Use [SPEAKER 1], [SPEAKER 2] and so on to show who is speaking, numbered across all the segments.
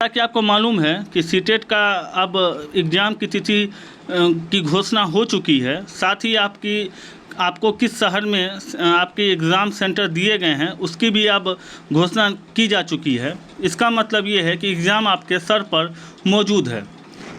[SPEAKER 1] कि आपको मालूम है कि सीटेट का अब एग्ज़ाम की तिथि की घोषणा हो चुकी है। साथ ही आपको किस शहर में आपके एग्ज़ाम सेंटर दिए गए हैं उसकी भी अब घोषणा की जा चुकी है। इसका मतलब ये है कि एग्ज़ाम आपके सर पर मौजूद है।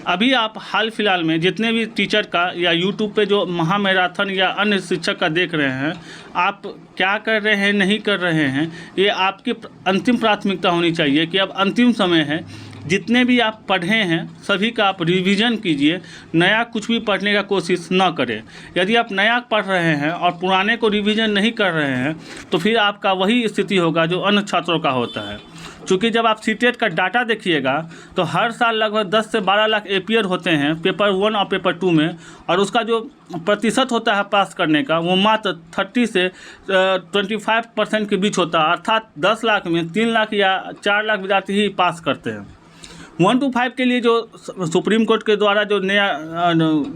[SPEAKER 1] अभी आप हाल फिलहाल में जितने भी टीचर का या यूट्यूब पे जो महामैराथन या अन्य शिक्षक का देख रहे हैं, आप क्या कर रहे हैं नहीं कर रहे हैं, ये आपकी अंतिम प्राथमिकता होनी चाहिए कि अब अंतिम समय है। जितने भी आप पढ़े हैं सभी का आप रिवीजन कीजिए, नया कुछ भी पढ़ने का कोशिश न करें। यदि आप नया पढ़ रहे हैं और पुराने को रिवीजन नहीं कर रहे हैं तो फिर आपका वही स्थिति होगा जो अन्य छात्रों का होता है। क्योंकि जब आप सीटेट का डाटा देखिएगा तो हर साल लगभग 10 से 12 लाख एपियर होते हैं पेपर 1 और पेपर 2 में, और उसका जो प्रतिशत होता है पास करने का वो मात्र 30 से 25% के बीच होता है। अर्थात 10 लाख में 3 लाख या 4 लाख विद्यार्थी ही पास करते हैं। 1 to 5 के लिए जो सुप्रीम कोर्ट के द्वारा जो नया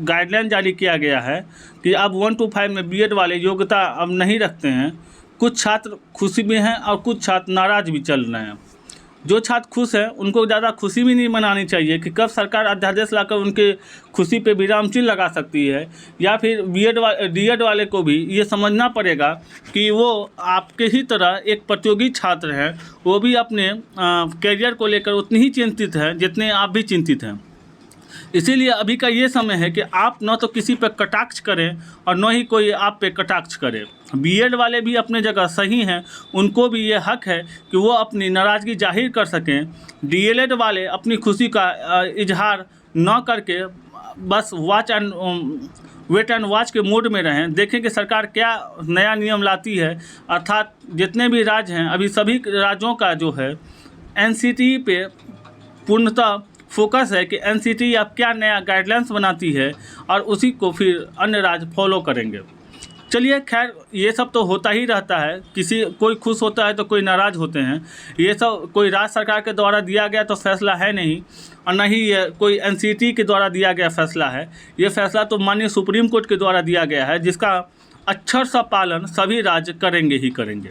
[SPEAKER 1] गाइडलाइन जारी किया गया है कि अब 1 to 5 में बीएड वाले योग्यता अब नहीं रखते हैं, कुछ छात्र खुशी में हैं और कुछ छात्र नाराज़ भी चल रहे हैं। जो छात्र खुश हैं उनको ज़्यादा खुशी भी नहीं मनानी चाहिए कि कब सरकार अध्यादेश लाकर उनके खुशी पे विराम चिन्ह लगा सकती है, या फिर डीएड वाले को भी ये समझना पड़ेगा कि वो आपके ही तरह एक प्रतियोगी छात्र हैं, वो भी अपने कैरियर को लेकर उतनी ही चिंतित हैं जितने आप भी चिंतित हैं। इसीलिए अभी का ये समय है कि आप न तो किसी पर कटाक्ष करें और न ही कोई आप पे कटाक्ष करे। बीएड वाले भी अपने जगह सही हैं, उनको भी ये हक है कि वो अपनी नाराज़गी जाहिर कर सकें। डीएलएड वाले अपनी खुशी का इजहार न करके बस वेट एंड वॉच के मोड में रहें, देखें कि सरकार क्या नया नियम लाती है। अर्थात जितने भी राज्य हैं अभी सभी राज्यों का जो है एनसीटी पे पूर्णतः फोकस है कि एनसीटी अब क्या नया गाइडलाइंस बनाती है और उसी को फिर अन्य राज्य फॉलो करेंगे। चलिए खैर, ये सब तो होता ही रहता है, कोई खुश होता है तो कोई नाराज़ होते हैं। ये सब कोई राज्य सरकार के द्वारा दिया गया तो फैसला है नहीं, और न ही ये कोई एनसीटी के द्वारा दिया गया फैसला है। ये फैसला तो माननीय सुप्रीम कोर्ट के द्वारा दिया गया है, जिसका अक्षर सा पालन सभी राज्य करेंगे ही करेंगे।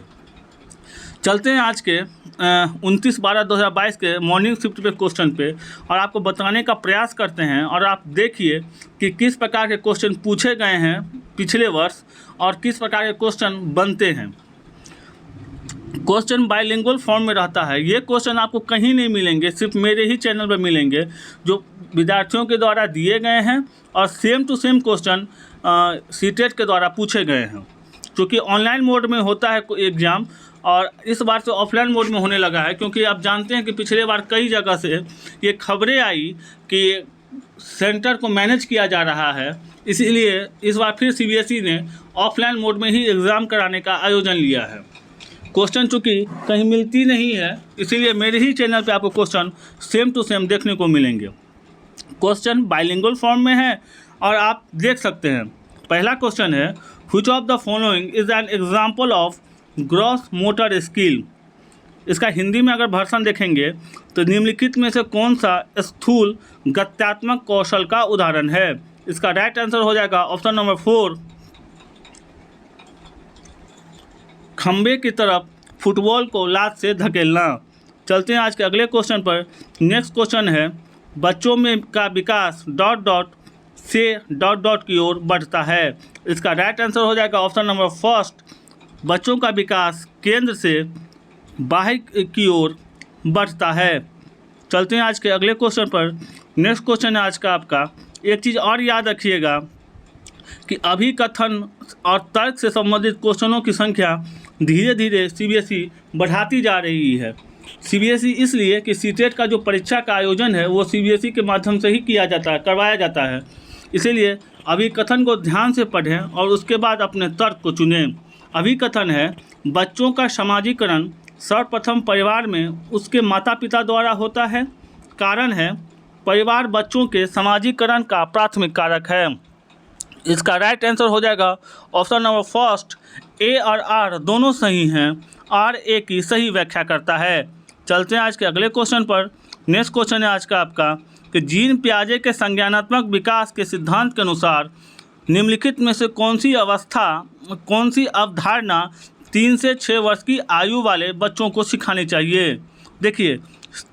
[SPEAKER 1] चलते हैं आज के 29/12/2022 के मॉर्निंग शिफ्ट पे क्वेश्चन पे, और आपको बताने का प्रयास करते हैं। और आप देखिए कि किस प्रकार के क्वेश्चन पूछे गए हैं पिछले वर्ष और किस प्रकार के क्वेश्चन बनते हैं। क्वेश्चन बाइलिंगुअल फॉर्म में रहता है। ये क्वेश्चन आपको कहीं नहीं मिलेंगे, सिर्फ मेरे ही चैनल पर मिलेंगे, जो विद्यार्थियों के द्वारा दिए गए हैं और same to same question CTET के द्वारा पूछे गए हैं। क्योंकि ऑनलाइन मोड में होता है एग्ज़ाम और इस बार से ऑफलाइन मोड में होने लगा है, क्योंकि आप जानते हैं कि पिछले बार कई जगह से ये खबरें आई कि सेंटर को मैनेज किया जा रहा है। इसीलिए इस बार फिर सीबीएसई ने ऑफलाइन मोड में ही एग्ज़ाम कराने का आयोजन लिया है। क्वेश्चन चूँकि कहीं मिलती नहीं है, इसीलिए मेरे ही चैनल पे आपको क्वेश्चन सेम टू सेम देखने को मिलेंगे। क्वेश्चन बाइलिंगुअल फॉर्म में है और आप देख सकते हैं। पहला क्वेश्चन है, which of the following is an example of gross motor skill. इसका हिंदी में अगर वर्षन देखेंगे तो निम्नलिखित में से कौन सा स्थूल गत्यात्मक कौशल का उदाहरण है। इसका राइट आंसर हो जाएगा ऑप्शन नंबर 4, खंबे की तरफ फुटबॉल को लात से धकेलना। चलते हैं आज के अगले क्वेश्चन पर। नेक्स्ट क्वेश्चन है, बच्चों में का विकास ... से ... की ओर बढ़ता है। इसका राइट आंसर हो जाएगा ऑप्शन नंबर 1, बच्चों का विकास केंद्र से बाह्य की ओर बढ़ता है। चलते हैं आज के अगले क्वेश्चन पर। नेक्स्ट क्वेश्चन है आज का आपका। एक चीज़ और याद रखिएगा कि अभिकथन और तर्क से संबंधित क्वेश्चनों की संख्या धीरे धीरे सीबीएसई बढ़ाती जा रही है। सीबीएसई इसलिए कि सीटेट का जो परीक्षा का आयोजन है वो सीबीएसई के माध्यम से ही करवाया जाता है। इसीलिए अभिकथन को ध्यान से पढ़ें और उसके बाद अपने तर्क को चुनें। अभिकथन है, बच्चों का समाजीकरण सर्वप्रथम परिवार में उसके माता पिता द्वारा होता है। कारण है, परिवार बच्चों के समाजीकरण का प्राथमिक कारक है। इसका राइट आंसर हो जाएगा ऑप्शन नंबर 1, ए और आर दोनों सही हैं। आर ए की सही व्याख्या करता है। चलते हैं आज के अगले क्वेश्चन पर। नेक्स्ट क्वेश्चन है आज का आपका कि जीन पियाजे के संज्ञानात्मक विकास के सिद्धांत के अनुसार निम्नलिखित में से कौन सी अवधारणा 3 से 6 वर्ष की आयु वाले बच्चों को सिखानी चाहिए। देखिए,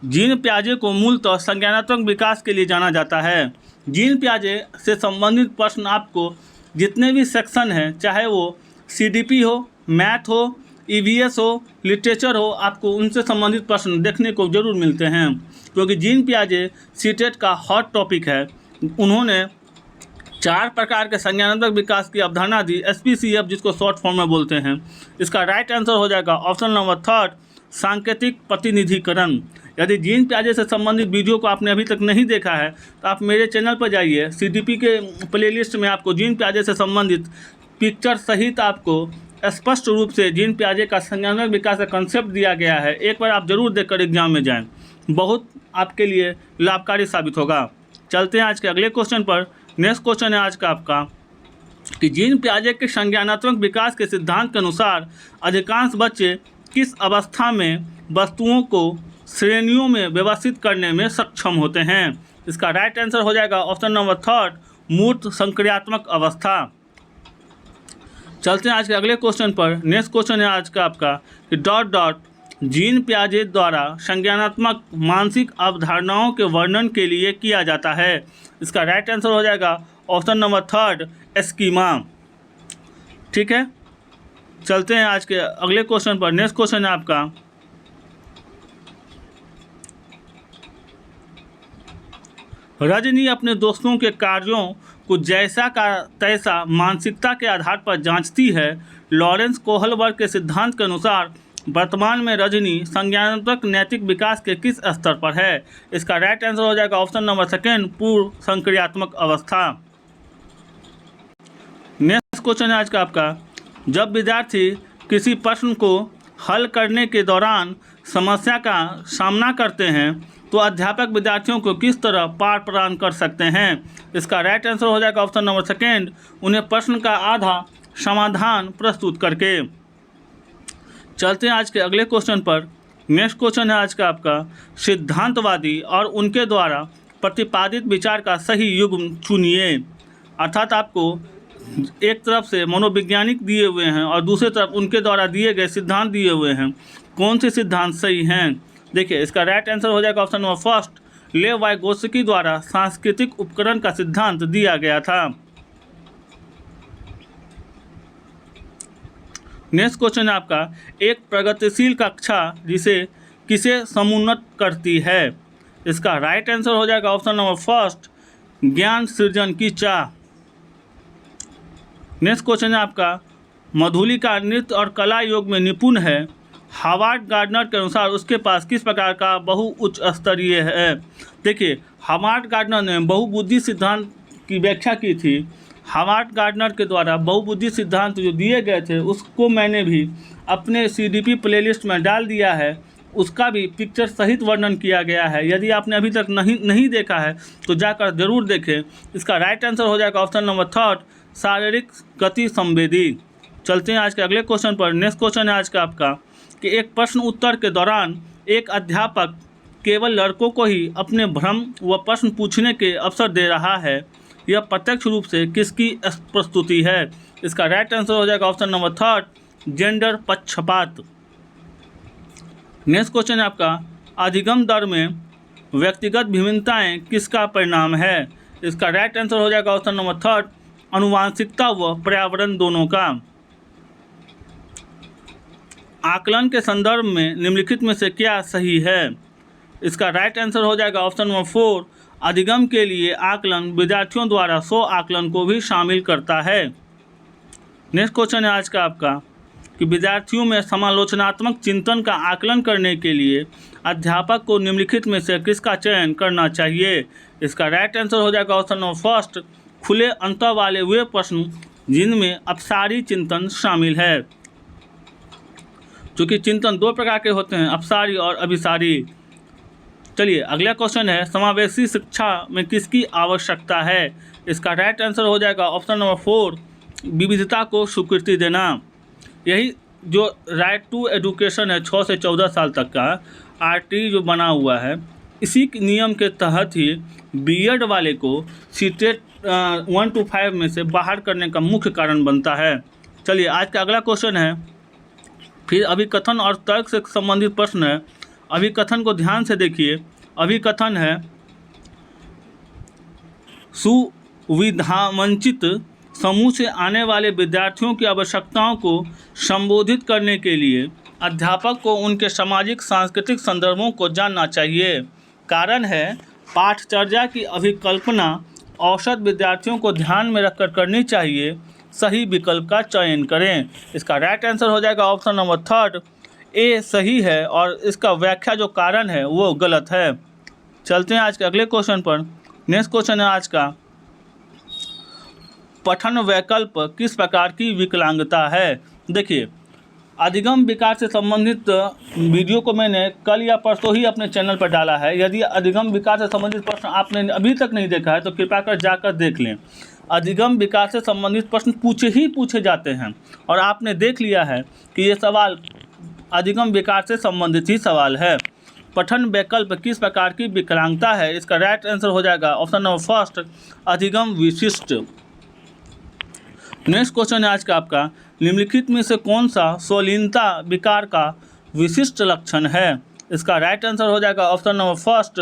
[SPEAKER 1] जीन पियाजे को मूलतः संज्ञानात्मक विकास के लिए जाना जाता है। जीन पियाजे से संबंधित प्रश्न आपको जितने भी सेक्शन हैं, चाहे वो CDP हो, मैथ हो, EVS हो, लिटरेचर हो, आपको उनसे संबंधित प्रश्न देखने को जरूर मिलते हैं, क्योंकि जीन पियाजे सीटेट का हॉट टॉपिक है। उन्होंने 4 प्रकार के संज्ञानात्मक विकास की अवधारणा दी, SPCF, जिसको शॉर्ट फॉर्म में बोलते हैं। इसका राइट आंसर हो जाएगा ऑप्शन नंबर 3, सांकेतिक प्रतिनिधिकरण। यदि जीन पियाजे से संबंधित वीडियो को आपने अभी तक नहीं देखा है तो आप मेरे चैनल पर जाइए, CDP के प्लेलिस्ट में आपको जीन पियाजे से संबंधित पिक्चर सहित आपको स्पष्ट रूप से जीन पियाजे का संज्ञानात्मक विकास का कंसेप्ट दिया गया है। एक बार आप जरूर देखकर एग्जाम में जाएं, बहुत आपके लिए लाभकारी साबित होगा। चलते हैं आज के अगले क्वेश्चन पर। नेक्स्ट क्वेश्चन है आज का आपका कि जीन पियाजे के संज्ञानात्मक विकास के सिद्धांत के अनुसार अधिकांश बच्चे किस अवस्था में वस्तुओं को श्रेणियों में व्यवस्थित करने में सक्षम होते हैं। इसका राइट आंसर हो जाएगा ऑप्शन नंबर 3, मूर्त संक्रियात्मक अवस्था। चलते हैं आज के अगले क्वेश्चन पर। नेक्स्ट क्वेश्चन है आज का आपका कि जीन पियाजे द्वारा संज्ञानात्मक मानसिक अवधारणाओं के वर्णन के लिए किया जाता है। इसका राइट आंसर हो जाएगा ऑप्शन नंबर 3, स्कीमा। ठीक है, चलते हैं आज के अगले क्वेश्चन पर। नेक्स्ट क्वेश्चन है आपका रजनी अपने दोस्तों के कार्यों को जैसा का तैसा मानसिकता के आधार पर जांचती है। लॉरेंस कोहलबर्ग के सिद्धांत के अनुसार वर्तमान में रजनी संज्ञानात्मक नैतिक विकास के किस स्तर पर है। इसका राइट आंसर हो जाएगा ऑप्शन नंबर 2, पूर्व संक्रियात्मक अवस्था। नेक्स्ट क्वेश्चन है आज का आपका, जब विद्यार्थी किसी प्रश्न को हल करने के दौरान समस्या का सामना करते हैं तो अध्यापक विद्यार्थियों को किस तरह पाठ प्रदान कर सकते हैं। इसका राइट आंसर हो जाएगा ऑप्शन नंबर 2, उन्हें प्रश्न का आधा समाधान प्रस्तुत करके। चलते हैं आज के अगले क्वेश्चन पर। नेक्स्ट क्वेश्चन है आज का आपका, सिद्धांतवादी और उनके द्वारा प्रतिपादित विचार का सही युग्म चुनिए। अर्थात आपको एक तरफ से मनोवैज्ञानिक दिए हुए हैं और दूसरी तरफ उनके द्वारा दिए गए सिद्धांत दिए हुए हैं, कौन से सिद्धांत सही हैं। देखिए, इसका राइट आंसर हो जाएगा ऑप्शन नंबर 1, लेव वाइगोत्स्की द्वारा सांस्कृतिक उपकरण का सिद्धांत दिया गया था। नेक्स्ट क्वेश्चन है आपका, एक प्रगतिशील कक्षा किसे समुन्नत करती है। इसका राइट आंसर हो जाएगा ऑप्शन नंबर 1, ज्ञान सृजन की चाह। नेक्स्ट क्वेश्चन है आपका, मधुलिका नृत्य और कला योग में निपुण है। हावर्ड गार्डनर के अनुसार उसके पास किस प्रकार का बहु उच्च स्तरीय है। देखिए, हावर्ड गार्डनर ने बहुबुद्धि सिद्धांत की व्याख्या की थी। हावर्ड गार्डनर के द्वारा बहुबुद्धि सिद्धांत जो दिए गए थे उसको मैंने भी अपने CDP प्लेलिस्ट में डाल दिया है, उसका भी पिक्चर सहित वर्णन किया गया है। यदि आपने अभी तक नहीं देखा है तो जाकर जरूर देखें। इसका राइट आंसर हो जाएगा ऑप्शन नंबर 3, शारीरिक गति संवेदी। चलते हैं आज के अगले क्वेश्चन पर। नेक्स्ट क्वेश्चन है आज का आपका कि एक प्रश्न उत्तर के दौरान एक अध्यापक केवल लड़कों को ही अपने भ्रम व प्रश्न पूछने के अवसर दे रहा है, यह प्रत्यक्ष रूप से किसकी प्रस्तुति है। इसका राइट आंसर हो जाएगा ऑप्शन नंबर 3, जेंडर पक्षपात। नेक्स्ट क्वेश्चन है आपका, अधिगम दर में व्यक्तिगत भिन्नताएं किसका परिणाम है। इसका राइट आंसर हो जाएगा ऑप्शन नंबर 3, आनुवांशिकता व पर्यावरण दोनों का। आकलन के संदर्भ में निम्नलिखित में से क्या सही है। इसका राइट आंसर हो जाएगा ऑप्शन नंबर 4, अधिगम के लिए आकलन विद्यार्थियों द्वारा 100 आकलन को भी शामिल करता है। नेक्स्ट क्वेश्चन है आज का आपका कि विद्यार्थियों में समालोचनात्मक चिंतन का आकलन करने के लिए अध्यापक को निम्नलिखित में से किसका चयन करना चाहिए। इसका राइट आंसर हो जाएगा ऑप्शन नंबर 1, खुले अंतर वाले वे प्रश्न जिनमें अपसारी चिंतन शामिल है। चूँकि चिंतन 2 प्रकार के होते हैं, अपसारी और अभिसारी। चलिए अगला क्वेश्चन है, समावेशी शिक्षा में किसकी आवश्यकता है। इसका राइट आंसर हो जाएगा ऑप्शन नंबर 4, विविधता को स्वीकृति देना। यही जो राइट टू एजुकेशन है 6 से 14 साल तक का RT जो बना हुआ है, इसी नियम के तहत ही B.Ed वाले को सीटेट 1 to 5 में से बाहर करने का मुख्य कारण बनता है। चलिए आज का अगला क्वेश्चन है, फिर अभिकथन और तर्क से संबंधित प्रश्न है। अभिकथन को ध्यान से देखिए। अभिकथन है सुविधावंचित समूह से आने वाले विद्यार्थियों की आवश्यकताओं को संबोधित करने के लिए अध्यापक को उनके सामाजिक सांस्कृतिक संदर्भों को जानना चाहिए। कारण है पाठचर्या की अभिकल्पना औसत विद्यार्थियों को ध्यान में रखकर करनी चाहिए। सही विकल्प का चयन करें। इसका राइट आंसर हो जाएगा ऑप्शन नंबर 3 ए सही है और इसका व्याख्या जो कारण है वो गलत है। चलते हैं आज के अगले क्वेश्चन पर। नेक्स्ट क्वेश्चन है आज का, पठन वैकल्प किस प्रकार की विकलांगता है। देखिए, अधिगम विकास से संबंधित वीडियो को मैंने कल या परसों ही अपने चैनल पर डाला है। यदि अधिगम विकास से संबंधित प्रश्न आपने अभी तक नहीं देखा है तो कृपया कर जाकर देख लें। अधिगम विकास से संबंधित प्रश्न पूछे जाते हैं और आपने देख लिया है कि ये सवाल अधिगम विकास से संबंधित ही सवाल है। पठन वैकल्प किस प्रकार की विकलांगता है, इसका राइट आंसर हो जाएगा ऑप्शन नंबर 1 अधिगम विशिष्ट। नेक्स्ट क्वेश्चन है आज का आपका, निम्नलिखित में से कौन सा स्वलीनता विकार का विशिष्ट लक्षण है। इसका राइट आंसर हो जाएगा ऑप्शन नंबर 1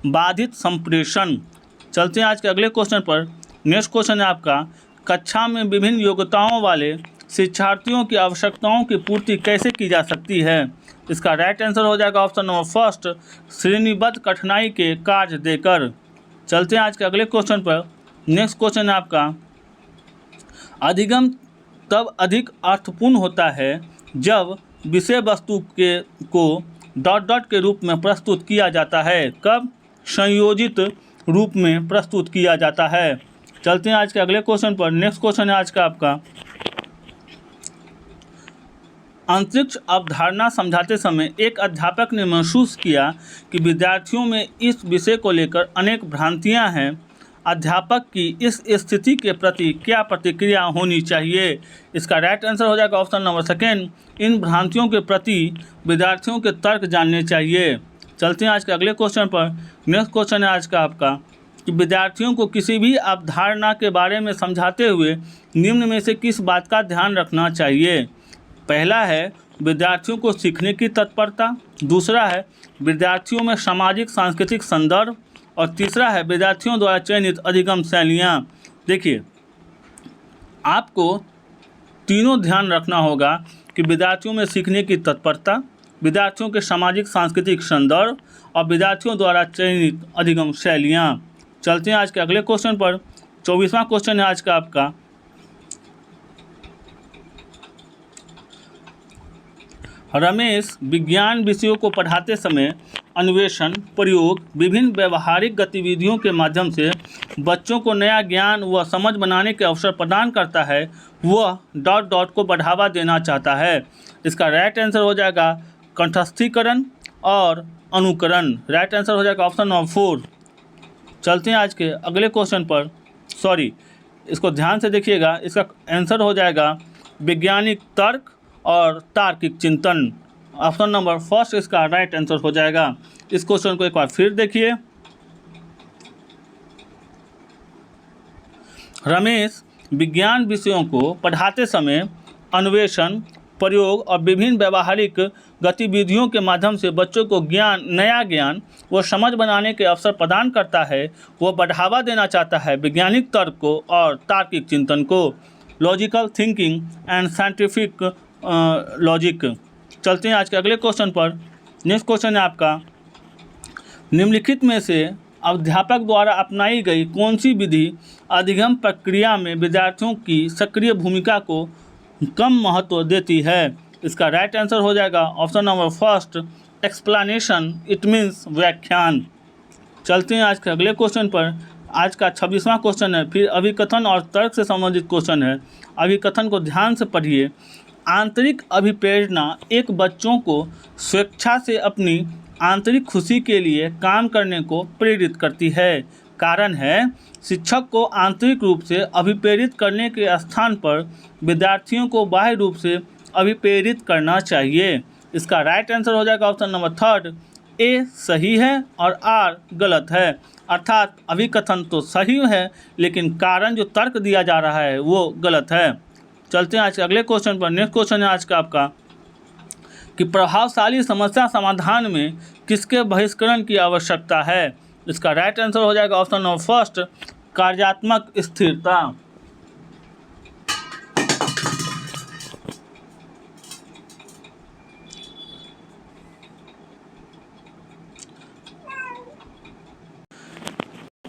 [SPEAKER 1] बाधित संप्रेषण। चलते हैं आज के अगले क्वेश्चन पर। नेक्स्ट क्वेश्चन है आपका, कक्षा में विभिन्न योग्यताओं वाले शिक्षार्थियों की आवश्यकताओं की पूर्ति कैसे की जा सकती है। इसका राइट आंसर हो जाएगा ऑप्शन नंबर 1 श्रेणीबद्ध कठिनाई के कार्य देकर। चलते हैं आज के अगले क्वेश्चन पर। नेक्स्ट क्वेश्चन है आपका, अधिगम तब अधिक अर्थपूर्ण होता है जब विषय वस्तु को डॉट डॉट के रूप में प्रस्तुत किया जाता है। कब? संयोजित रूप में प्रस्तुत किया जाता है। चलते हैं आज के अगले क्वेश्चन पर। नेक्स्ट क्वेश्चन है आज का आपका, अंतरिक्ष अवधारणा समझाते समय एक अध्यापक ने महसूस किया कि विद्यार्थियों में इस विषय को लेकर अनेक भ्रांतियां हैं। अध्यापक की इस स्थिति के प्रति क्या प्रतिक्रिया होनी चाहिए। इसका राइट आंसर हो जाएगा ऑप्शन नंबर 2 इन भ्रांतियों के प्रति विद्यार्थियों के तर्क जानने चाहिए। चलते हैं आज के अगले क्वेश्चन पर। नेक्स्ट क्वेश्चन है आज का आपका कि विद्यार्थियों को किसी भी अवधारणा के बारे में समझाते हुए निम्न में से किस बात का ध्यान रखना चाहिए। पहला है विद्यार्थियों को सीखने की तत्परता, दूसरा है विद्यार्थियों में सामाजिक सांस्कृतिक संदर्भ और तीसरा है विद्यार्थियों द्वारा चयनित अधिगम शैलियाँ। देखिए, आपको तीनों ध्यान रखना होगा कि विद्यार्थियों में सीखने की तत्परता, विद्यार्थियों के सामाजिक सांस्कृतिक संदर्भ और विद्यार्थियों द्वारा चयनित अधिगम शैलियाँ। चलते हैं आज के अगले क्वेश्चन पर। 24वां क्वेश्चन है आज का आपका, रमेश विज्ञान विषयों को पढ़ाते समय अन्वेषण, प्रयोग, विभिन्न व्यवहारिक गतिविधियों के माध्यम से बच्चों को नया ज्ञान व समझ बनाने के अवसर प्रदान करता है। वह डॉट डॉट को बढ़ावा देना चाहता है। इसका राइट आंसर हो जाएगा कंठस्थीकरण और अनुकरण। राइट आंसर हो जाएगा ऑप्शन नंबर 4। चलते हैं आज के अगले क्वेश्चन पर। इसको ध्यान से देखिएगा। इसका आंसर हो जाएगा वैज्ञानिक तर्क और तार्किक चिंतन। ऑप्शन नंबर 1 इसका राइट आंसर हो जाएगा। इस क्वेश्चन को एक बार फिर देखिए। रमेश विज्ञान विषयों को पढ़ाते समय अन्वेषण, प्रयोग और विभिन्न व्यवहारिक गतिविधियों के माध्यम से बच्चों को नया ज्ञान व समझ बनाने के अवसर प्रदान करता है। वह बढ़ावा देना चाहता है वैज्ञानिक तर्क को और तार्किक चिंतन को, logical thinking and scientific logic. चलते हैं आज के अगले क्वेश्चन पर। नेक्स्ट क्वेश्चन है आपका, निम्नलिखित में से अध्यापक द्वारा अपनाई गई कौन सी विधि अधिगम प्रक्रिया में विद्यार्थियों की सक्रिय भूमिका को कम महत्व देती है। इसका राइट आंसर हो जाएगा option number 1 explanation, it means व्याख्यान। चलते हैं आज के अगले क्वेश्चन पर। आज का 26वां क्वेश्चन है, फिर अभिकथन और तर्क से संबंधित क्वेश्चन है। अभिकथन को ध्यान से पढ़िए। आंतरिक अभिप्रेरणा एक बच्चों को स्वेच्छा से अपनी आंतरिक खुशी के लिए काम करने को प्रेरित करती है। कारण है शिक्षक को आंतरिक रूप से अभिप्रेरित करने के स्थान पर विद्यार्थियों को बाह्य रूप से अभिप्रेरित करना चाहिए। इसका राइट आंसर हो जाएगा ऑप्शन नंबर 3 ए सही है और आर गलत है। अर्थात अभिकथन तो सही है लेकिन कारण जो तर्क दिया जा रहा है वो गलत है। चलते हैं आज के अगले क्वेश्चन पर। नेक्स्ट क्वेश्चन है आज का आपका, कि प्रभावशाली समस्या समाधान में किसके बहिष्करण की आवश्यकता है। इसका राइट आंसर हो जाएगा ऑप्शन नंबर फर्स्ट, कार्यात्मक स्थिरता।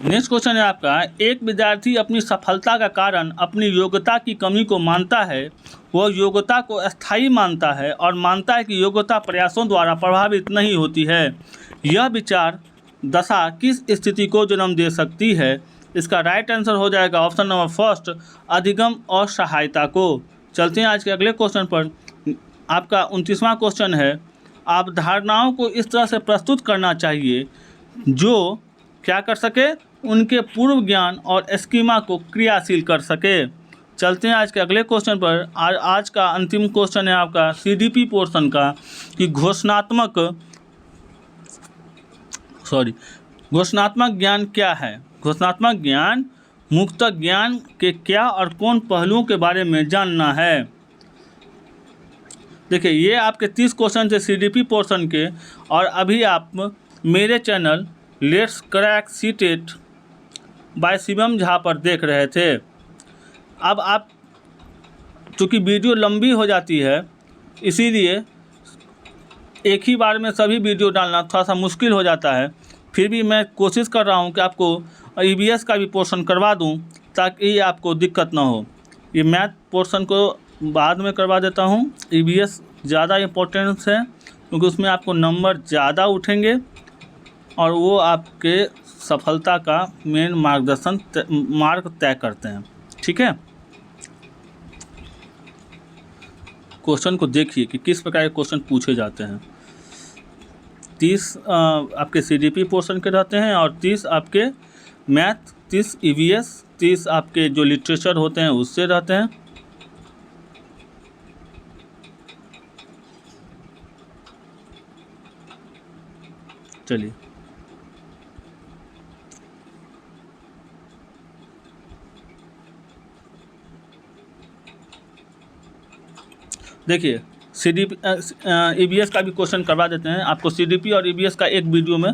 [SPEAKER 1] नेक्स्ट क्वेश्चन है आपका, एक विद्यार्थी अपनी सफलता का कारण अपनी योग्यता की कमी को मानता है। वह योग्यता को अस्थायी मानता है और मानता है कि योग्यता प्रयासों द्वारा प्रभावित नहीं होती है। यह विचार दशा किस स्थिति को जन्म दे सकती है। इसका राइट आंसर हो जाएगा ऑप्शन नंबर फर्स्ट, अधिगम और सहायता को। चलते हैं आज के अगले क्वेश्चन पर। आपका 29वां क्वेश्चन है, अवधारणाओं को इस तरह से प्रस्तुत करना चाहिए जो क्या कर सके, उनके पूर्व ज्ञान और स्कीमा को क्रियाशील कर सके। चलते हैं आज के अगले क्वेश्चन पर। आज का अंतिम क्वेश्चन है आपका सीडीपी पोर्शन का कि घोषणात्मक ज्ञान क्या है। घोषणात्मक ज्ञान मुक्त ज्ञान के क्या और कौन पहलुओं के बारे में जानना है। देखिए, ये आपके 30 क्वेश्चन थे सीडीपी पोर्शन के, और अभी आप मेरे channel let's crack CTET by Shivam Jha पर देख रहे थे। अब आप, चूँकि वीडियो लंबी हो जाती है, इसीलिए एक ही बार में सभी वीडियो डालना थोड़ा सा मुश्किल हो जाता है। फिर भी मैं कोशिश कर रहा हूँ कि आपको ईवीएस का भी पोर्शन करवा दूँ ताकि आपको दिक्कत ना हो। ये मैथ पोर्शन को बाद में करवा देता हूँ। ईवीएस ज़्यादा इम्पोर्टेंस है क्योंकि उसमें आपको नंबर ज़्यादा उठेंगे और वो आपके सफलता का मेन मार्ग तय करते हैं। ठीक है, क्वेश्चन को देखिए कि किस प्रकार के क्वेश्चन पूछे जाते हैं। 30 आपके सीडीपी पोर्शन के रहते हैं और 30 आपके मैथ, 30 ईवीएस, 30 आपके जो लिटरेचर होते हैं उससे रहते हैं। चलिए, देखिए सीडीपी ईवीएस का भी क्वेश्चन करवा देते हैं। आपको सीडीपी और ईवीएस का एक वीडियो में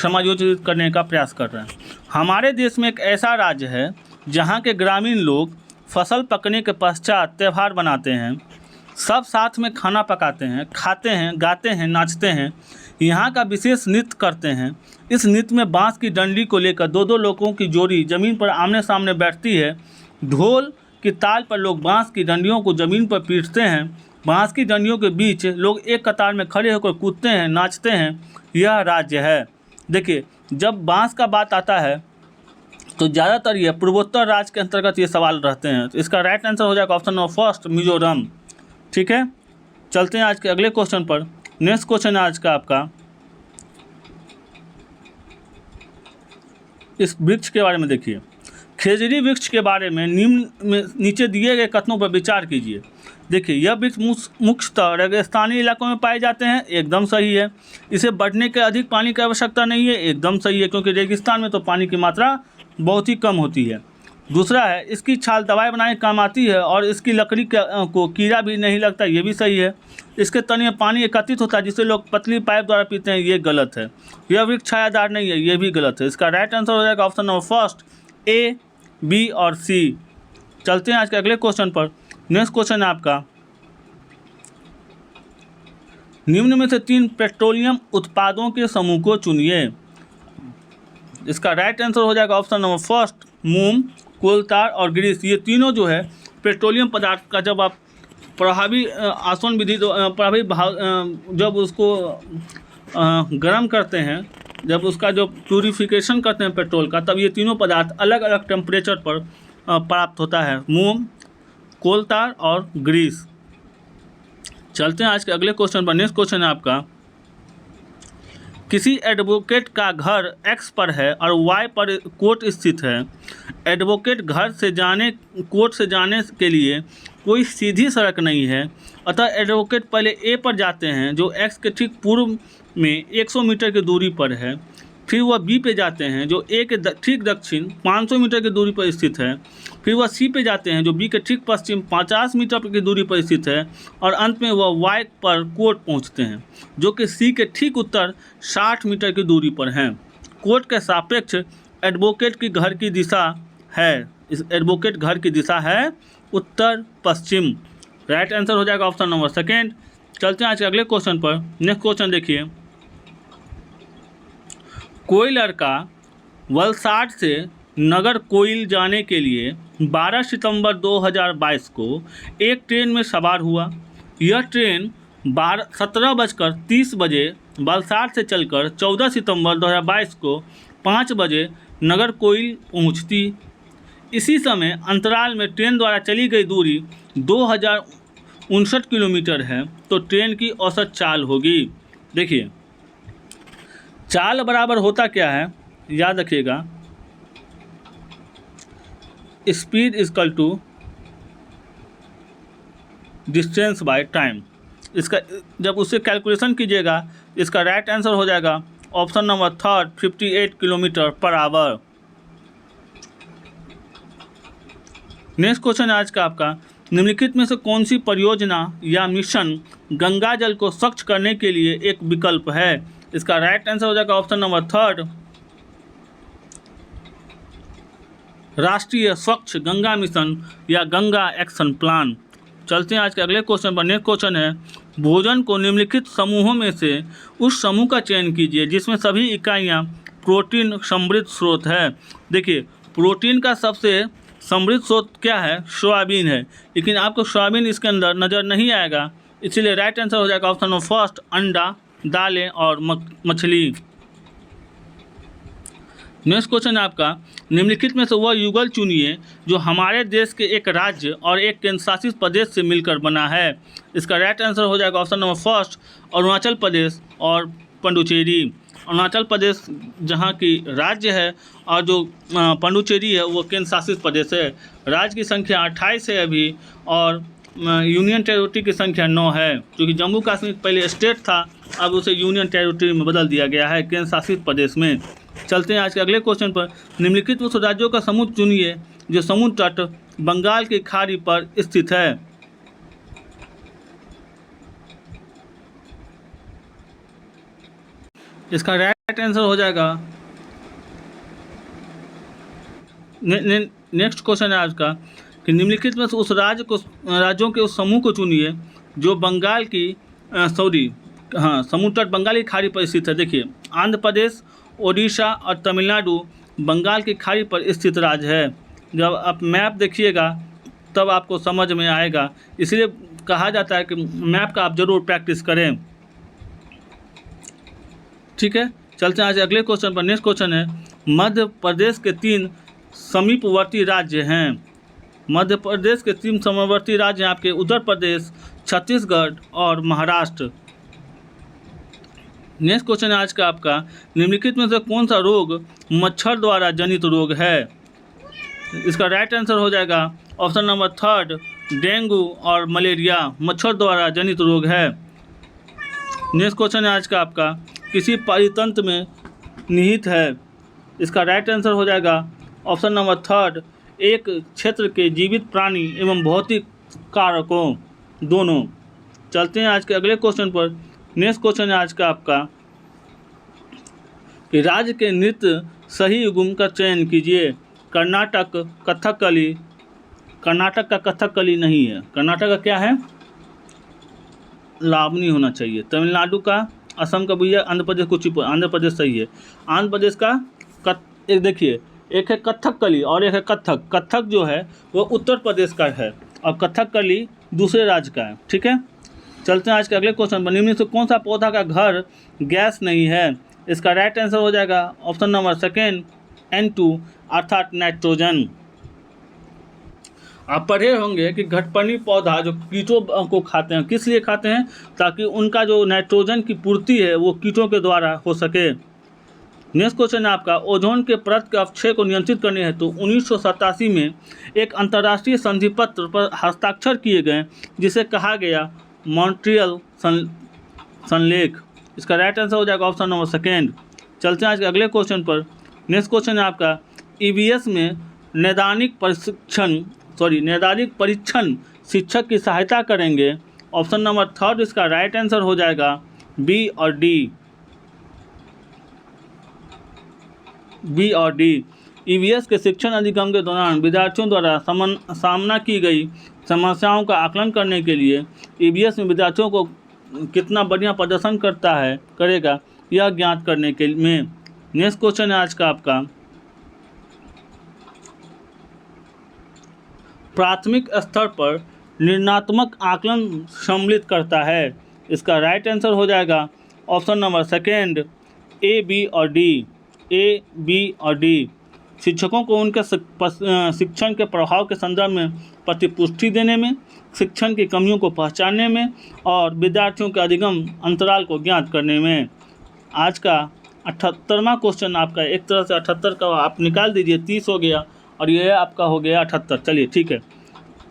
[SPEAKER 1] समायोजित करने का प्रयास कर रहे हैं। हमारे देश में एक ऐसा राज्य है जहां के ग्रामीण लोग फसल पकने के पश्चात त्यौहार बनाते हैं। सब साथ में खाना पकाते हैं, खाते हैं, गाते हैं, नाचते हैं। यहाँ का विशेष नृत्य करते हैं। इस नृत्य में बाँस की डंडी को लेकर दो दो लोगों की जोड़ी ज़मीन पर आमने सामने बैठती है। ढोल की ताल पर लोग बाँस की डंडियों को ज़मीन पर पीटते हैं। बाँस की डंडियों के बीच लोग एक कतार में खड़े होकर कूदते हैं, नाचते हैं। यह राज्य है। देखिए, जब बाँस का बात आता है तो ज़्यादातर ये पूर्वोत्तर राज्य के अंतर्गत ये सवाल रहते हैं। तो इसका राइट आंसर हो जाएगा ऑप्शन नंबर फर्स्ट, मिजोरम। ठीक है, चलते हैं आज के अगले क्वेश्चन पर। नेक्स्ट क्वेश्चन है आज का आपका, इस वृक्ष के बारे में देखिए। खेजड़ी वृक्ष के बारे में निम्न में नीचे दिए गए कथनों पर विचार कीजिए। देखिए, यह वृक्ष मुख्यतः रेगिस्तानी इलाकों में पाए जाते हैं, एकदम सही है। इसे बढ़ने के अधिक पानी की आवश्यकता नहीं है, एकदम सही है, क्योंकि रेगिस्तान में तो पानी की मात्रा बहुत ही कम होती है। दूसरा है, इसकी छाल दवाई बनाने काम आती है और इसकी लकड़ी को कीड़ा भी नहीं लगता, ये भी सही है। इसके तने में पानी एकत्रित होता है जिसे लोग पतली पाइप द्वारा पीते हैं, ये गलत है। यह वृक्ष छायादार नहीं है, ये भी गलत है। इसका राइट आंसर हो जाएगा ऑप्शन नंबर फर्स्ट, ए, बी और सी। चलते हैं आज के अगले क्वेश्चन पर। नेक्स्ट क्वेश्चन है आपका, निम्न में से 3 पेट्रोलियम उत्पादों के समूह को चुनिए। इसका राइट आंसर हो जाएगा ऑप्शन नंबर फर्स्ट, मोम, कोल tar और ग्रीस। ये तीनों जो है पेट्रोलियम पदार्थ का जब आप प्रभावी आसवन विधि प्रभावी भाव जब उसको गर्म करते हैं, जब उसका जो प्यूरिफिकेशन करते हैं पेट्रोल का, तब ये तीनों पदार्थ अलग अलग टेम्परेचर पर प्राप्त होता है, मोम, कोल tar और ग्रीस। चलते हैं आज के अगले क्वेश्चन पर। नेक्स्ट क्वेश्चन है आपका, किसी एडवोकेट का घर X पर है और Y पर कोर्ट स्थित है। एडवोकेट घर से कोर्ट से जाने के लिए कोई सीधी सड़क नहीं है, अतः एडवोकेट पहले A पर जाते हैं जो X के ठीक पूर्व में 100 मीटर की दूरी पर है। फिर वह बी पे जाते हैं जो ए के ठीक दक्षिण 500 मीटर की दूरी पर स्थित है। फिर वह सी पे जाते हैं जो बी के ठीक पश्चिम 50 मीटर की दूरी पर स्थित है। और अंत में वह वाई पर कोर्ट पहुंचते हैं जो कि सी के ठीक उत्तर 60 मीटर की दूरी पर हैं। कोर्ट के सापेक्ष एडवोकेट की घर की दिशा है, इस एडवोकेट घर की दिशा है उत्तर पश्चिम। राइट आंसर हो जाएगा ऑप्शन नंबर सेकेंड। चलते हैं आज के अगले क्वेश्चन पर। नेक्स्ट क्वेश्चन देखिए, कोई लड़का वलसाड से नगर कोइल जाने के लिए 12 सितंबर 2022 को एक ट्रेन में सवार हुआ। यह ट्रेन 17:30 बजे वलसाड से चलकर 14 सितंबर 2022 को 5 बजे नगर कोइल पहुंचती। इसी समय अंतराल में ट्रेन द्वारा चली गई दूरी 2059 किलोमीटर है, तो ट्रेन की औसत चाल होगी। देखिए चाल बराबर होता क्या है, याद रखिएगा, speed equal to distance by time. इसका जब उससे कैलकुलेशन कीजिएगा, इसका राइट आंसर हो जाएगा option number third 58 kilometre per hour. Next question आज का आपका, निम्नलिखित में से कौन सी परियोजना या मिशन गंगा जल को स्वच्छ करने के लिए एक विकल्प है। इसका राइट आंसर हो जाएगा ऑप्शन नंबर थर्ड राष्ट्रीय स्वच्छ गंगा मिशन या गंगा एक्शन प्लान। चलते हैं आज के अगले क्वेश्चन पर। नेक्स्ट क्वेश्चन है, भोजन को निम्नलिखित समूहों में से उस समूह का चयन कीजिए जिसमें सभी इकाइयाँ प्रोटीन समृद्ध स्रोत है। देखिए प्रोटीन का सबसे समृद्ध स्रोत क्या है, सोयाबीन है, लेकिन आपको सोयाबीन इसके अंदर नज़र नहीं आएगा, इसलिए राइट आंसर हो जाएगा ऑप्शन नंबर फर्स्ट अंडा, दालें और मछली। नेक्स्ट क्वेश्चन है आपका, निम्नलिखित में से वह युगल चुनिए जो हमारे देश के एक राज्य और एक केंद्र शासित प्रदेश से मिलकर बना है। इसका राइट आंसर हो जाएगा option number first Arunachal Pradesh और पुडुचेरी। अरुणाचल प्रदेश जहाँ की राज्य है और जो पुडुचेरी है वो केंद्र शासित प्रदेश है। राज्य की संख्या 28 है अभी और यूनियन टेरिटरी की संख्या 9 है, क्योंकि जम्मू कश्मीर पहले स्टेट था, अब उसे यूनियन टेरिटरी में बदल दिया गया है, केंद्र शासित प्रदेश में। चलते हैं आज के अगले क्वेश्चन पर। निम्नलिखित उस राज्यों का समूह चुनिए जो समुद्र तट बंगाल की खाड़ी पर स्थित है। इसका राइट आंसर हो जाएगा नेक्स्ट क्वेश्चन है आज का कि निम्नलिखित में से उस राज्यों के उस समूह को चुनिए जो बंगाल की समुद्र तट बंगाल की खाड़ी पर स्थित है। देखिए आंध्र प्रदेश, ओडिशा और तमिलनाडु बंगाल की खाड़ी पर स्थित राज्य है। जब आप मैप देखिएगा तब आपको समझ में आएगा, इसलिए कहा जाता है कि मैप का आप जरूर प्रैक्टिस करें। ठीक है, चलते हैं आज अगले क्वेश्चन पर। नेक्स्ट क्वेश्चन है, मध्य प्रदेश के 3 समीपवर्ती राज्य हैं। मध्य प्रदेश के 3 समीपवर्ती राज्य हैं आपके उत्तर प्रदेश, छत्तीसगढ़ और महाराष्ट्र। नेक्स्ट क्वेश्चन है आज का आपका, निम्नलिखित में से कौन सा रोग मच्छर द्वारा जनित रोग है। इसका राइट आंसर हो जाएगा ऑप्शन नंबर थर्ड डेंगू और मलेरिया मच्छर द्वारा जनित रोग है। नेक्स्ट क्वेश्चन है आज का आपका, किसी परितंत्र में निहित है। इसका राइट आंसर हो जाएगा ऑप्शन नंबर थर्ड एक क्षेत्र के जीवित प्राणी एवं भौतिक कारकों दोनों। चलते हैं आज के अगले क्वेश्चन पर। नेक्स्ट क्वेश्चन है आज का आपका कि राज्य के नृत्य सही युग्म का चयन कीजिए। कर्नाटक कथकली, कर्नाटक का कथकली नहीं है, कर्नाटक का क्या है, लावनी होना चाहिए। तमिलनाडु का, असम का भैया, आंध्र प्रदेश कुचिपुड़ी, आंध्र प्रदेश सही है। आंध्र प्रदेश का एक देखिए, एक है कथकली और एक है कथक। कथक जो है वो उत्तर प्रदेश का है और कथकली दूसरे राज्य का है। ठीक है, चलते हैं आज के अगले क्वेश्चन पर। निम्न से कौन सा पौधा का घर गैस नहीं है। इसका राइट आंसर हो जाएगा ऑप्शन नंबर सेकेंड N2 अर्थात नाइट्रोजन। आप पढ़े होंगे कि घटपर्णी पौधा जो कीटों को खाते हैं, किस लिए खाते हैं, ताकि उनका जो नाइट्रोजन की पूर्ति है वो कीटों के द्वारा हो सके। नेक्स्ट क्वेश्चन है आपका, ओजोन के परत के अपक्षय को नियंत्रित करने हेतु 1987 में एक अंतर्राष्ट्रीय संधि पत्र पर हस्ताक्षर किए गए जिसे कहा गया मॉन्ट्रियल संलेख। इसका राइट आंसर हो जाएगा ऑप्शन नंबर सेकेंड चलते हैं आज के अगले क्वेश्चन पर। नेक्स्ट क्वेश्चन है आपका, ईवीएस में नैदानिक परीक्षण शिक्षक की सहायता करेंगे। ऑप्शन नंबर 3 इसका राइट आंसर हो जाएगा बी और डी। ईवीएस के शिक्षण अधिगम के दौरान विद्यार्थियों द्वारा सामना की गई समस्याओं का आकलन करने के लिए ईवीएस में विद्यार्थियों को कितना बढ़िया प्रदर्शन करेगा यह ज्ञात करने के में। नेक्स्ट क्वेश्चन है आज का आपका, प्राथमिक स्तर पर निर्णयात्मक आकलन सम्मिलित करता है। इसका राइट आंसर हो जाएगा ऑप्शन नंबर 2 ए, बी और डी। शिक्षकों को उनके शिक्षण के प्रभाव के संदर्भ में प्रतिपुष्टि देने में, शिक्षण की कमियों को पहचानने में और विद्यार्थियों के अधिगम अंतराल को ज्ञात करने में। आज का 78वां क्वेश्चन आपका, एक तरह से 78 का आप निकाल दीजिए, 30 हो गया और ये आपका हो गया 78। चलिए ठीक है,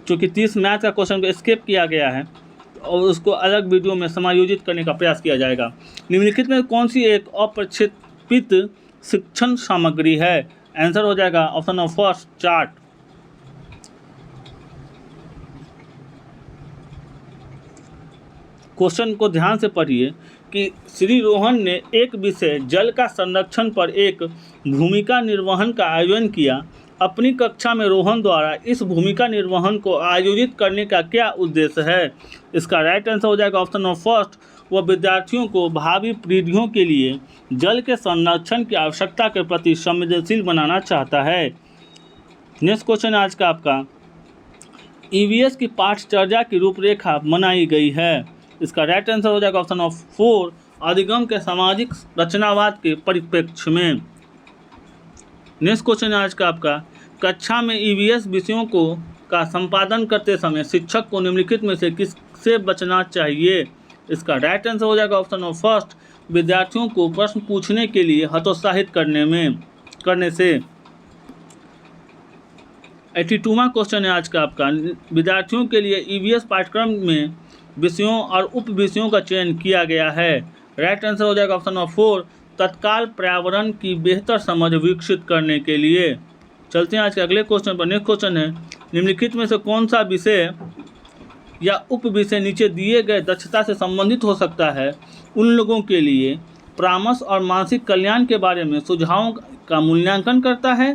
[SPEAKER 1] क्योंकि 30 मैथ का क्वेश्चन को स्किप किया गया है और उसको अलग वीडियो में समायोजित करने का प्रयास किया जाएगा। निम्नलिखित में कौन सी एक अप्रक्षेपित शिक्षण सामग्री है? आंसर हो जाएगा ऑप्शन नंबर 1 चार्ट। क्वेश्चन को ध्यान से पढ़िए कि श्री रोहन ने एक विषय जल का संरक्षण पर एक भूमिका निर्वहन का आयोजन किया। अपनी कक्षा में रोहन द्वारा इस भूमिका निर्वहन को आयोजित करने का क्या उद्देश्य है? इसका राइट आंसर हो जाएगा ऑप्शन नंबर 1 वह विद्यार्थियों को भावी पीढ़ियों के लिए जल के संरक्षण की आवश्यकता के प्रति संवेदनशील बनाना चाहता है। नेक्स्ट क्वेश्चन आज का आपका, ईवीएस की पाठचर्या की रूपरेखा बनाई गई है। इसका राइट आंसर हो जाएगा ऑप्शन नंबर 4 अधिगम के सामाजिक रचनावाद के परिप्रेक्ष्य में। नेक्स्ट क्वेश्चन आज का आपका, कक्षा में ईवीएस विषयों का संपादन करते समय शिक्षक को निम्नलिखित में से किससे बचना चाहिए? इसका राइट आंसर हो जाएगा ऑप्शन नंबर 1 विद्यार्थियों को प्रश्न पूछने के लिए हतोत्साहित करने से। 82वां क्वेश्चन है आज का आपका, विद्यार्थियों के लिए ईवीएस पाठ्यक्रम में विषयों और उप विषयों का चयन किया गया है। राइट आंसर हो जाएगा ऑप्शन नंबर 4 तत्काल पर्यावरण की बेहतर समझ विकसित करने के लिए। चलते हैं आज के अगले क्वेश्चन पर। नेक्स्ट क्वेश्चन है, निम्नलिखित में से कौन सा विषय या उप विषय नीचे दिए गए दक्षता से संबंधित हो सकता है? उन लोगों के लिए परामर्श और मानसिक कल्याण के बारे में सुझावों का मूल्यांकन करता है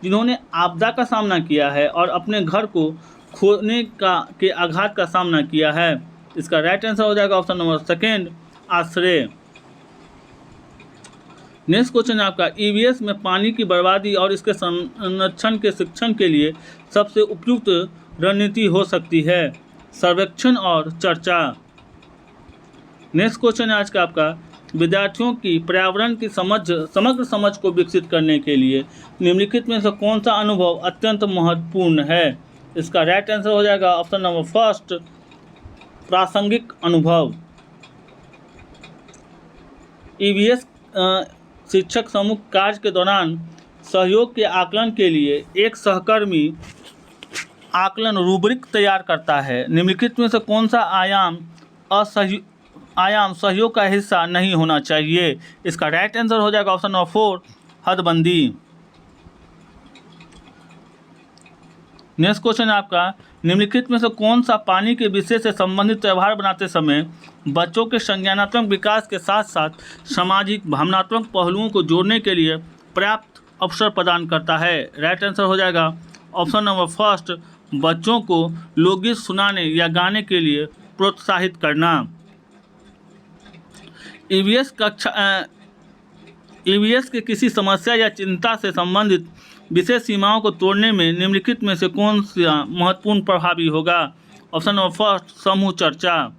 [SPEAKER 1] जिन्होंने आपदा का सामना किया है और अपने घर को खोने के आघात का सामना किया है। इसका राइट आंसर हो जाएगा ऑप्शन नंबर 2 आश्रय। नेक्स्ट क्वेश्चन है आपका, ईवीएस में पानी की बर्बादी और इसके संरक्षण के शिक्षण के लिए सबसे उपयुक्त रणनीति हो सकती है? सर्वेक्षण और चर्चा। नेक्स्ट क्वेश्चन है आज का आपका, विद्यार्थियों की पर्यावरण की समग्र समझ को विकसित करने के लिए निम्नलिखित में से कौन सा अनुभव अत्यंत महत्वपूर्ण है? इसका राइट आंसर हो जाएगा ऑप्शन नंबर 1 प्रासंगिक अनुभव। ईवीएस शिक्षक समूह कार्य के दौरान सहयोग के आकलन के लिए एक सहकर्मी आकलन रूब्रिक तैयार करता है। निम्नलिखित में से कौन सा आयाम सहयोग का हिस्सा नहीं होना चाहिए? इसका राइट आंसर हो जाएगा ऑप्शन नंबर 4 हदबंदी। नेक्स्ट क्वेश्चन है आपका, निम्नलिखित में से कौन सा पानी के विषय से संबंधित व्यवहार बनाते समय बच्चों के संज्ञानात्मक विकास के साथ साथ सामाजिक भावनात्मक पहलुओं को जोड़ने के लिए पर्याप्त अवसर प्रदान करता है? राइट आंसर हो जाएगा ऑप्शन नंबर 1 बच्चों को लोकगीत सुनाने या गाने के लिए प्रोत्साहित करना। ईवीएस के किसी समस्या या चिंता से संबंधित विशेष सीमाओं को तोड़ने में निम्नलिखित में से कौन सा महत्वपूर्ण प्रभावी होगा? ऑप्शन नंबर 1 समूह चर्चा।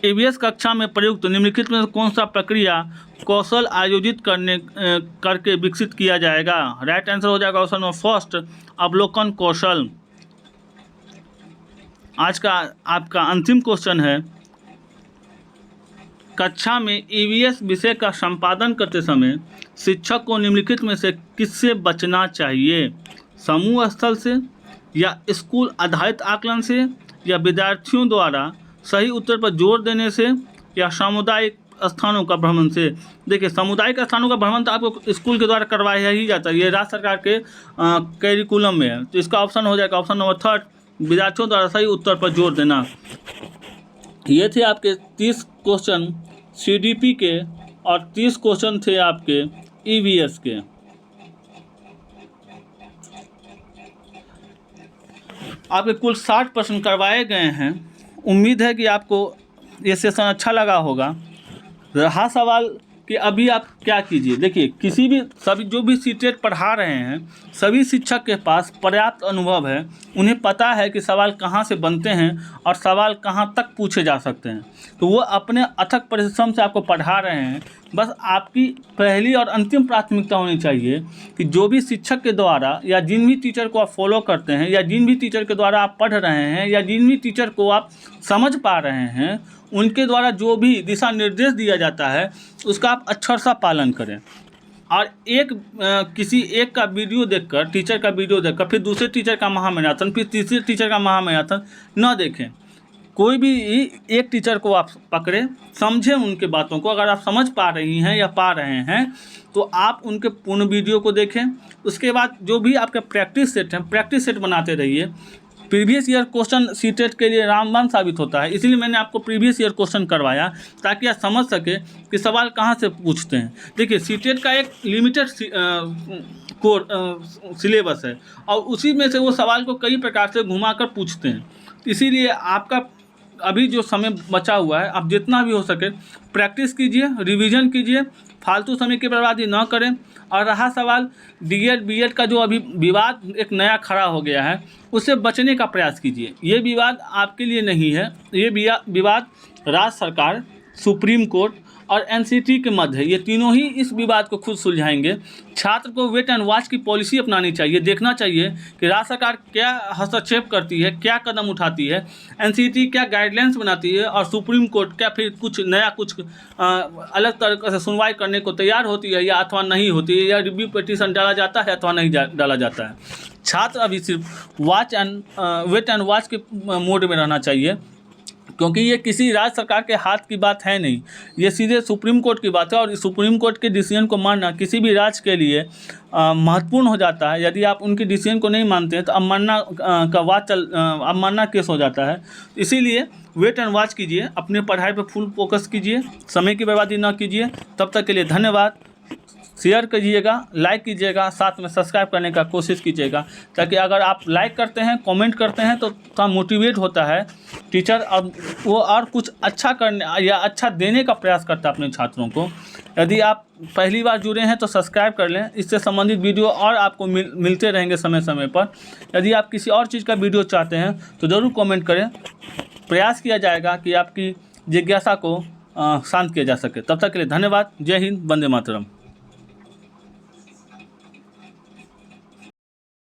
[SPEAKER 1] ईवीएस कक्षा में प्रयुक्त निम्नलिखित में से कौन सा प्रक्रिया कौशल आयोजित करके विकसित किया जाएगा? राइट आंसर हो जाएगा ऑप्शन नंबर 1 अवलोकन कौशल। आज का आपका अंतिम क्वेश्चन है, कक्षा में ईवीएस विषय का संपादन करते समय शिक्षक को निम्नलिखित में से किससे बचना चाहिए? समूह स्थल से या स्कूल आधारित आकलन से या विद्यार्थियों द्वारा सही उत्तर पर जोर देने से या सामुदायिक स्थानों का भ्रमण से। देखिए, सामुदायिक स्थानों का भ्रमण तो आपको स्कूल के द्वारा करवाया ही जाता है, ये राज्य सरकार के करिकुलम में है। तो इसका ऑप्शन हो जाएगा ऑप्शन नंबर 3, विद्यार्थियों द्वारा सही उत्तर पर जोर देना। ये थे आपके 30 क्वेश्चन CDP के और 30 क्वेश्चन थे आपके EVS के। आपके कुल 60 प्रश्न करवाए गए हैं। उम्मीद है कि आपको ये सेशन अच्छा लगा होगा। रहा सवाल कि अभी आप क्या कीजिए। देखिए, सभी जो भी सीटेट पढ़ा रहे हैं, सभी शिक्षक के पास पर्याप्त अनुभव है। उन्हें पता है कि सवाल कहाँ से बनते हैं और सवाल कहाँ तक पूछे जा सकते हैं। तो वो अपने अथक परिश्रम से आपको पढ़ा रहे हैं। बस आपकी पहली और अंतिम प्राथमिकता होनी चाहिए कि जो भी शिक्षक के द्वारा या जिन भी टीचर को आप फॉलो करते हैं या जिन भी टीचर के द्वारा आप पढ़ रहे हैं या जिन भी टीचर को आप समझ पा रहे हैं, उनके द्वारा जो भी दिशा निर्देश दिया जाता है उसका आप अक्षर सा पालन करें। और किसी एक का वीडियो देखकर, टीचर का वीडियो देखकर फिर दूसरे टीचर का महामैराथन, फिर तीसरे टीचर का महामैराथन न देखें। कोई भी एक टीचर को आप पकड़े, समझें उनके बातों को। अगर आप समझ पा रही हैं या पा रहे हैं तो आप उनके पूर्ण वीडियो को देखें। उसके बाद जो भी आपके प्रैक्टिस सेट हैं, प्रैक्टिस सेट बनाते रहिए। प्रीवियस ईयर क्वेश्चन सीटेट के लिए रामबाण साबित होता है, इसीलिए मैंने आपको प्रीवियस ईयर क्वेश्चन करवाया ताकि आप समझ सके कि सवाल कहाँ से पूछते हैं। देखिए, सीटेट का एक लिमिटेड सिलेबस है और उसी में से वो सवाल को कई प्रकार से घुमाकर पूछते हैं। इसीलिए आपका अभी जो समय बचा हुआ है, आप जितना भी हो सके प्रैक्टिस कीजिए, रिवीजन कीजिए, फालतू समय की बर्बादी न करें। और रहा सवाल DED BED का जो अभी विवाद एक नया खड़ा हो गया है, उससे बचने का प्रयास कीजिए। ये विवाद आपके लिए नहीं है, ये विवाद राज्य सरकार, सुप्रीम कोर्ट और NCT के मध्य है। ये तीनों ही इस विवाद को खुद सुलझाएंगे। छात्र को वेट एंड वॉच की पॉलिसी अपनानी चाहिए, देखना चाहिए कि राज्य सरकार क्या हस्तक्षेप करती है, क्या कदम उठाती है, NCT क्या गाइडलाइंस बनाती है और सुप्रीम कोर्ट क्या फिर कुछ अलग तरह से सुनवाई करने को तैयार होती है या अथवा नहीं होती है, या रिव्यू पिटीशन डाला जाता है अथवा नहीं डाला जाता है। छात्र अभी सिर्फ वेट एंड वॉच के मोड में रहना चाहिए, क्योंकि ये किसी राज्य सरकार के हाथ की बात है नहीं, ये सीधे सुप्रीम कोर्ट की बात है। और सुप्रीम कोर्ट के डिसीजन को मानना किसी भी राज्य के लिए महत्वपूर्ण हो जाता है। यदि आप उनके डिसीजन को नहीं मानते हैं तो अवमानना केस हो जाता है। इसीलिए वेट एंड वॉच कीजिए, अपने पढ़ाई पर फुल फोकस कीजिए, समय की बर्बादी ना कीजिए। तब तक के लिए धन्यवाद। शेयर कीजिएगा, लाइक कीजिएगा, साथ में सब्सक्राइब करने का कोशिश कीजिएगा, ताकि अगर आप लाइक करते हैं, कमेंट करते हैं तो थोड़ा मोटिवेट होता है टीचर, और वो और कुछ अच्छा करने या अच्छा देने का प्रयास करता है अपने छात्रों को। यदि आप पहली बार जुड़े हैं तो सब्सक्राइब कर लें, इससे संबंधित वीडियो और आपको मिलते रहेंगे समय समय पर। यदि आप किसी और चीज़ का वीडियो चाहते हैं तो ज़रूर कमेंट करें, प्रयास किया जाएगा कि आपकी जिज्ञासा को शांत किया जा सके। तब तक के लिए धन्यवाद। जय हिंद, वंदे मातरम।